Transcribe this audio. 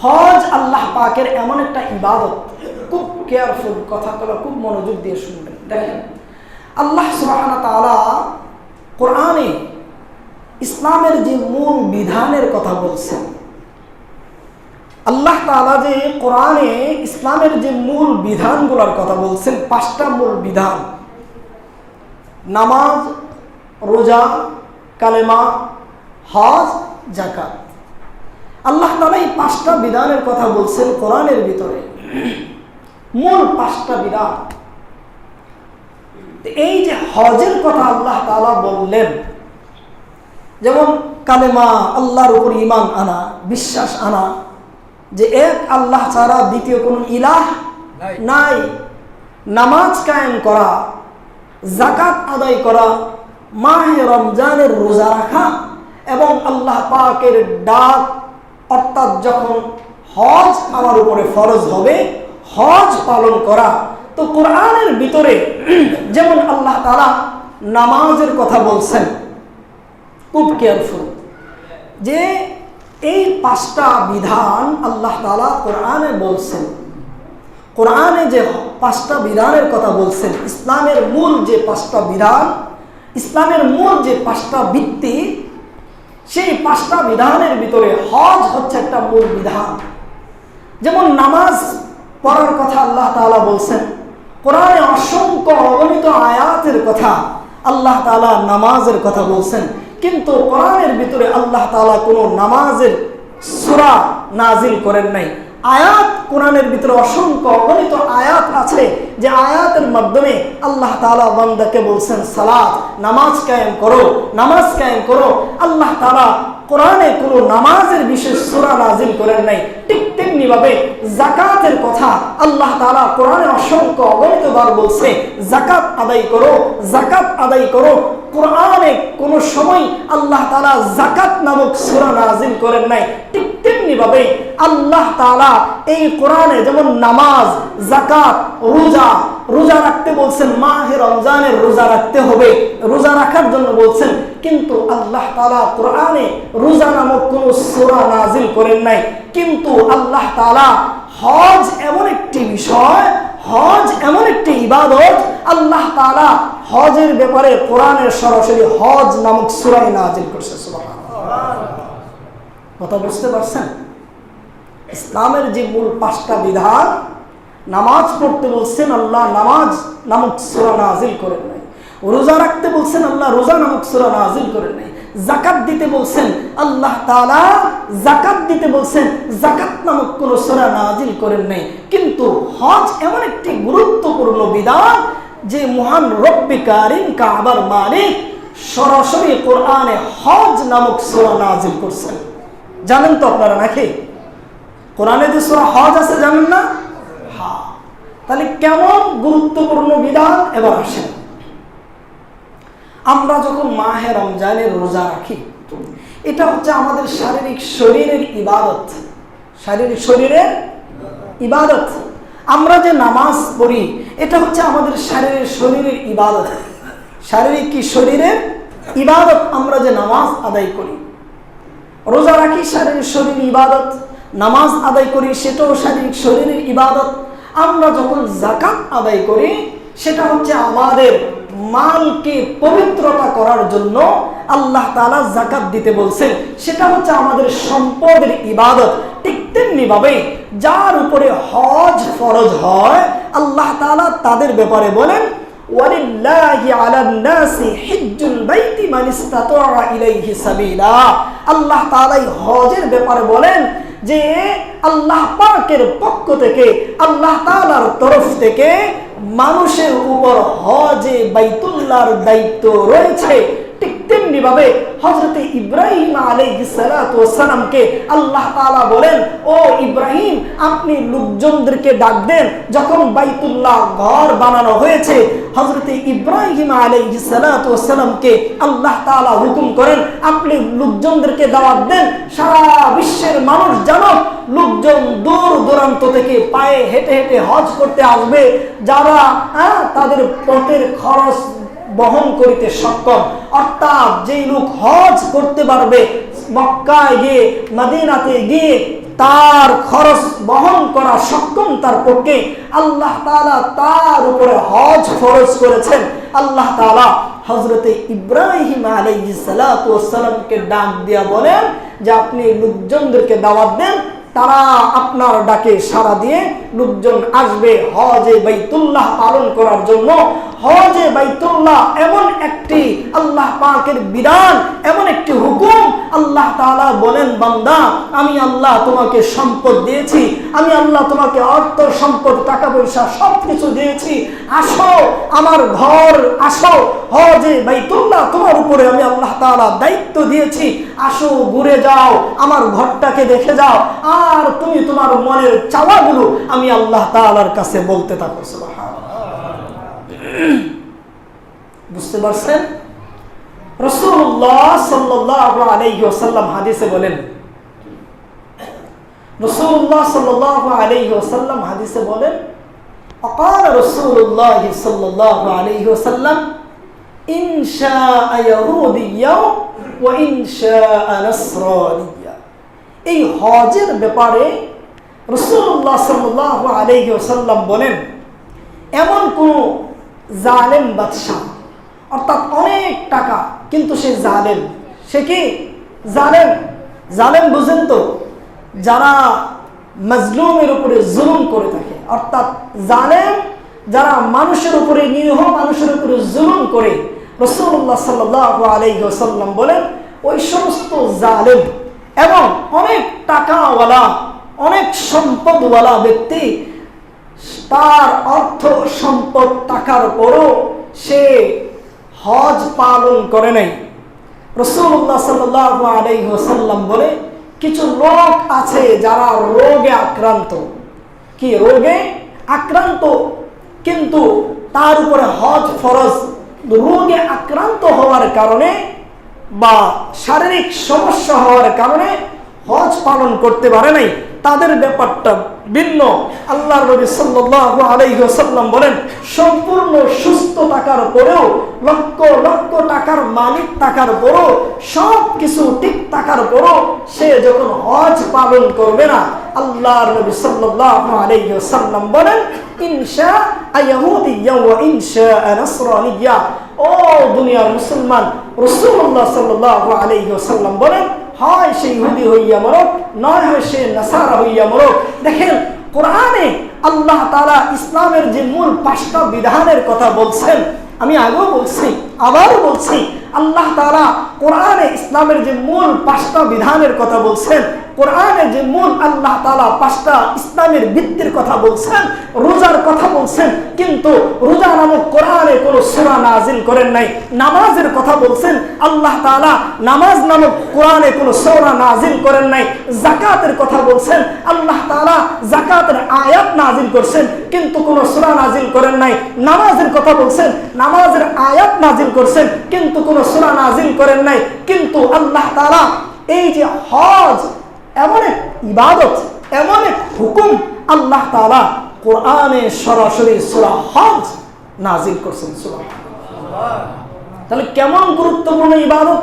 হজ আল্লাহ পাকের এমন একটা ইবাদত, খুব কেয়ারফুল কথাগুলো খুব মনোযোগ দিয়ে শুনবেন। দেখেন আল্লাহ সুবহানাহু ওয়া তাআলা কোরআনে ইসলামের যে মূল বিধানের কথা বলছেন, আল্লাহ তাআলা যে কোরআনে ইসলামের যে মূল বিধানগুলোর কথা বলছেন, 5টা মূল বিধান, নামাজ, রোজা, কালেমা, হজ, যাকাত। আল্লাহ তাআলা এই 5টা বিধানের কথা বলছেন কোরআনের ভিতরে, মূল 5টা বিধান। এই যে হজের কথা আল্লাহ তাআলা বললেন, যেমন কালেমা, আল্লাহর উপর ঈমান আনা, বিশ্বাস আনা যে এক আল্লাহ ছাড়া দ্বিতীয় কোনো ইলাহ নাই, নামাজ কায়েম করা, যাকাত আদায় করা, মাহে রমজানের রোজা রাখা এবং আল্লাহ পাকের ডাক অর্থাৎ যখন হজ আমার উপরে ফরজ হবে হজ পালন করা। তো কোরআনের ভিতরে যেমন আল্লাহ তাআলা নামাজের কথা বলছেন, খুব কেয়ারফুল যে এই 5টা বিধান আল্লাহ তাআলা কোরআনে বলছেন। কোরআনে যে 5টা বিধানের কথা বলছেন, ইসলামের মূল যে 5টা বিধান, ইসলামের মূল যে 5টা ভিত্তি, সেই 5টা বিধানের ভিতরে হজ হচ্ছে একটা মূল বিধান। যেমন নামাজ পড়ার কথা আল্লাহ তাআলা বলছেন, কোরআনে অসংখ্য অগণিত আয়াতের কথা আল্লাহ তাআলা নামাজের কথা বলছেন, কিন্তু কোরআনের ভিতরে আল্লাহ তাআলা কোনো নামাজের সূরা নাজিল করেন নাই। আয়াত কোরআনের ভিতরে অসংখ্য অগণিত আয়াত আছে, যে আয়াতের মাধ্যমে আল্লাহ তাআলা বান্দাকে বলছেন সালাত, নামাজ কায়েম করো, নামাজ কায়েম করো। আল্লাহ তাআলা কোরআনে কোনো নামাজের বিশেষ সূরা নাজিল করেন নাই। ঠিক তেমনি ভাবে যাকাতের কথা আল্লাহ তাআলা কোরআনে অসংখ্য অগণিত বার বলছে যাকাত আদায় করো, যাকাত আদায় করো। কোরআনে কোনো সময় আল্লাহ তাআলা যাকাত নামক সূরা নাজিল করেন নাই। ঠিক তেমনি ভাবে আল্লাহ তাআলা এই কোরআনে যেমন নামাজ, যাকাত, রোজা, রোজা রাখতে বলছেন, মাহে রমজানের রোজা রাখতে হবে, রোজা রাখার জন্য বলছেন, কিন্তু আল্লাহ তাআলা কোরআনে রোজা নামক কোনো সূরা নাজিল করেন নাই। কিন্তু আল্লাহ তাআলা হজ এমন একটি বিষয়, হজ এমন একটি ইবাদত, আল্লাহ তাআলা হজের ব্যাপারে কোরআনের সরাসরি হজ নামক সূরা নাজিল করেছে। সুবহানাল্লাহ, কথা বুঝতে পারছেন? ইসলামের যে মূল 5টা বিধান, নামাজ পড়তে বলছেন, আল্লাহ নামাজ নামক সূরা নাজিল করেন নাই। রোজা রাখতে বলছেন, আল্লাহ রোজা নামক সূরা নাজিল করেন নাই। যাকাত দিতে বলছেন, আল্লাহ তাআলা যাকাত দিতে বলছেন, যাকাত নামক কোন সূরা নাজিল করেন নাই। কিন্তু হজ এমন একটি গুরুত্বপূর্ণ বিধান যে মহান রব্বে কারীম কাবার মালিক সরাসরি কোরআনে হজ নামক সূরা নাজিল করছেন। জানেন তো আপনারা নাকি কোরআনে যে সূরা হজ আছে, জানেন না? হ্যাঁ। তাহলে কেমন গুরুত্বপূর্ণ বিধান এবার আসেন। আমরা যখন মাহে রমজানের রোজা রাখি, এটা হচ্ছে আমাদের শারীরিক শরীরের ইবাদত, শারীরিক শরীরের ইবাদত। আমরা যে নামাজ পড়ি, এটা হচ্ছে আমাদের শারীরিক শরীরের ইবাদত, শারীরিক কি শরীরের ইবাদত। আমরা যে নামাজ আদায় করি, রোজা রাখি, শারীরিক শরীর ইবাদত, নামাজ আদায় করি, সেটাও শারীরিক শরীরের ইবাদত। আমরা যখন যাকাত আদায় করি, সেটা হচ্ছে আমাদের মালকে পবিত্রতা করার জন্য আল্লাহ তাআলা যাকাত দিতে বলছেন, সেটা হচ্ছে আমাদের সম্পদের ইবাদত। ঠিক তেমনি ভাবে যার উপরে হজ ফরজ হয়, আল্লাহ তাআলা তাদের ব্যাপারে বলেন ওয়ালিল্লাহি আলান নাসি হিজ্জুল বাইতি মান ইসতাতা ইলাইহি সাবিলা। আল্লাহ তাআলা হজের ব্যাপারে বলেন যে আল্লাহ পাকের পক্ষ থেকে, আল্লাহ তাআলার তরফ থেকে মানুষের উপর হজে বাইতুল্লাহর দায়িত্ব রয়েছে। ঠিক তেমনি ভাবে হযরত ইব্রাহিম আলাইহিস সালাতু ওয়াস সালামকে আল্লাহ তাআলা বলেন, ও ইব্রাহিম, আপনি লোকজনদেরকে ডাক দেন। যখন বাইতুল্লাহ ঘর বানানো হয়েছে, হযরত ইব্রাহিম আলাইহিস সালাতু ওয়াস সালামকে আল্লাহ তাআলা হুকুম করেন, আপনি লোকজনদেরকে দাওয়াত দেন, সারা বিশ্বের মানুষ জানো, লোকজন দূর দূরান্ত থেকে পায়ে হেঁটে হেঁটে হজ করতে আসবে, যারা তাদের পথের খরচ বহন করিতে সক্ষম। অর্থাৎ যেই লোক হজ করতে পারবে, মক্কায় গিয়ে, মদিনাতে গিয়ে তার খরচ বহন করা সক্ষম তার পক্ষে আল্লাহ তাআলা তার উপরে হজ ফরজ করেছেন। আল্লাহ তাআলা হযরতে ইব্রাহিম আলাইহিস সালাতু ওয়াস সালামকে ডাক দিয়া বলেন যে আপনি লোকজনদেরকে দাওয়াত দেন, তারা আপনার ডাকে সাড়া দিয়ে লোকজন আসবে হজে বাইতুল্লাহ পালন করার জন্য। হজে বাইতুল্লাহ এমন একটি আল্লাহ পাকের বিধান, এমন একটি হুকুম। আল্লাহ তাআলা বলেন, বান্দা আমি আল্লাহ তোমাকে সম্পদ দিয়েছি, আমি আল্লাহ তোমাকে অর্থ সম্পদ টাকা পয়সা সবকিছু দিয়েছি, আসো আমার ঘর, আসো হজে বাইতুল্লাহ তোমার উপরে আমি আল্লাহ তাআলা দায়িত্ব দিয়েছি, আসো ঘুরে যাও, আমার ঘরটাকে দেখে যাও, আর তুমি তোমার মনের চাওয়াগুলো আমি আল্লাহ তাআলার কাছে বলতে থাকো। সুবহানাল্লাহ। বুঝতে পারছেন? রাসূলুল্লাহ সাল্লাল্লাহু আলাইহি ওয়াসাল্লাম হাদিসে বলেন, রাসূলুল্লাহ সাল্লাল্লাহু আলাইহি ওয়াসাল্লাম হাদিসে বলেন, আকাল রাসূলুল্লাহ সাল্লাল্লাহু আলাইহি ওয়াসাল্লাম ইনশাআ ইয়াহুদিয়্যা ওয়া ইনশাআ নাসরানিয়্যা। এই হজের ব্যাপারে রাসূলুল্লাহ সাল্লাল্লাহু আলাইহি ওয়াসাল্লাম বলেন, এমন কোন জালেম বাদশা, অর্থাৎ অনেক টাকা কিন্তু সে জালেম। সে কি জালেম? জালেম বুঝেন তো, যারা মাজলুমের উপরে জুলুম করে থাকে, অর্থাৎ জালেম যারা মানুষের উপরে, নিরীহ মানুষের উপরে জুলুম করে। রাসূলুল্লাহ সাল্লাল্লাহু আলাইহি ওয়াসাল্লাম বলেন ওই সমস্ত জালেম এবং অনেক টাকাওয়ালা, অনেক সম্পদওয়ালা ব্যক্তি, তার অর্থ সম্পদ টাকার পরও সে হজ পালন করে নাই। রাসূলুল্লাহ সাল্লাল্লাহু আলাইহি ওয়াসাল্লাম বলে কিছু লোক আছে যারা রোগে আক্রান্ত। কি রোগে আক্রান্ত? কিন্তু তার উপরে হজ ফরজ। রোগে আক্রান্ত হওয়ার কারণে বা শারীরিক সমস্যা হওয়ার কারণে হজ পালন করতে পারে নাই, তাদের ব্যাপারটা ভিন্ন। আল্লাহর নবী সাল্লাল্লাহু আলাইহি ওয়াসাল্লাম বলেন সম্পূর্ণ সুস্থ থাকার পরেও, লক্ষ লক্ষ টাকার মালিক থাকার পরেও, সব কিছু ঠিক থাকার পরেও সে যখন হজ পালন করবে না, আল্লাহর নবী সাল্লাল্লাহু আলাইহি ওয়াসাল্লাম বলেন ইনশাআ ইয়াহুদিয়্যা ওয়া ইনশাআ নাসরানিয়্যা। ও দুনিয়ার মুসলমান, রাসূলুল্লাহ সাল্লাল্লাহু আলাইহি ওয়াসাল্লাম বলেন হয় সে ইহুদি হইয়া মরক, নয় হয় সে নাসারা হইয়া মরক। দেখেন কোরআনে আল্লাহ তাআলা ইসলামের যে মূল 5টা বিধানের কথা বলছেন, আমি আগেও বলছি আবারও বলছি, আল্লাহ তাআলা কোরআনে ইসলামের যে মূল 5টা বিধানের কথা বলছেন, কোরআনে যে মূল আল্লাহ তাআলা 5টা ইসলামের ভিত্তির কথা বলছেন, রোজার কথা বলছেন, কিন্তু রোজা নামক কোরআনে কোনো সূরা নাজিল করেন নাই। নামাজের কথা বলছেন, আল্লাহ তাআলা নামাজ নামক কোরআনে কোনো সূরা নাজিল করেন নাই। যাকাতের কথা বলছেন, আল্লাহ তাআলা যাকাতের আয়াত নাজিল করছেন কিন্তু কোনো সূরা নাজিল করেন নাই। নামাজের কথা বলছেন, নামাজের আয়াত নাজিল করছেন কিন্তু কোনো সূরা নাজিল করেন নাই। কিন্তু আল্লাহ তাআলা এই যে হজ এমন এক ইবাদত, এমন এক হুকুম, আল্লাহ তাআলা কোরআনে সরাসরি সূরা হজ নাজিল করছেন। সুবহানাল্লাহ। তাহলে কেমন গুরুত্বপূর্ণ ইবাদত!